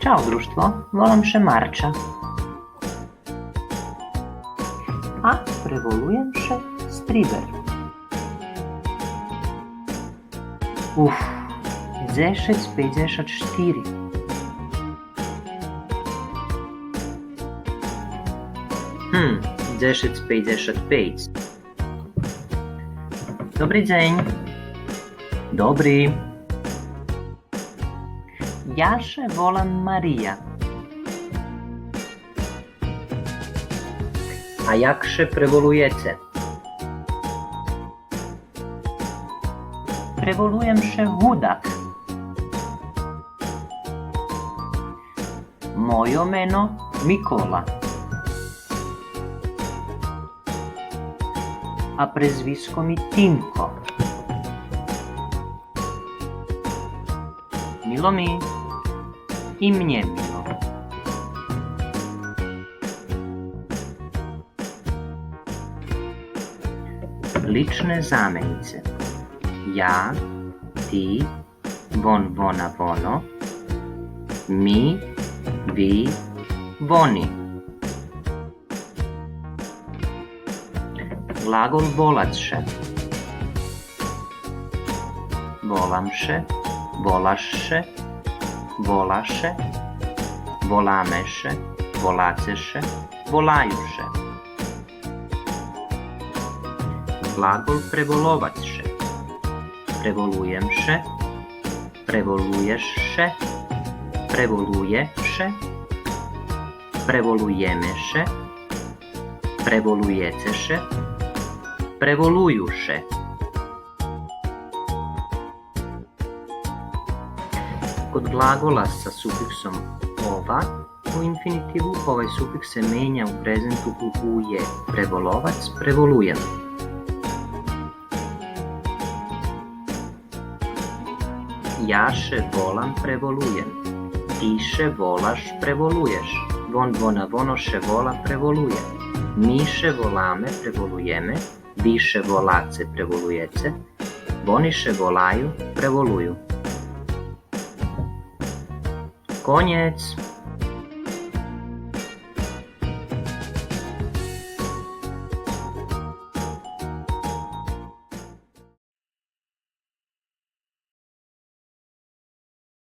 Ćao društvo, volim še Marča. A prevolujem še Striber. 1054. Hm, 1055. Dobry dzień. Dobry. Ja się wolam Maria. A jak się prewolujecie? Prewolujem się Hudak. Moje meno Mikola. A prezwisko mi Tinko. Milo mi i mnie milo. Liczne zamenice. Ja, ti, von, vona, vono. Mi, vi, voni. Glagol volać się. Wolam się, wolasz się, wolasz się, wolamy się, wolacie się, wolają się. Glagol prewolować się. Prewoluję się, prewolujesz się, prewoluje się, prewolujemy się, prewolujecie się, prewoluju się. Kod glagola sa sufiksom ova u infinitivu ovaj sufiks se menja u prezentu u je. Prevolovac, prevolujem. Ja się volam, prevolujem. Ti się volaš, prevoluješ. Von, vona, vono się vola, prevoluje. Mi się volame, prevolujemy. Vi się volace, prevolujecie. Oni się volaju, prevoluju. Koniec!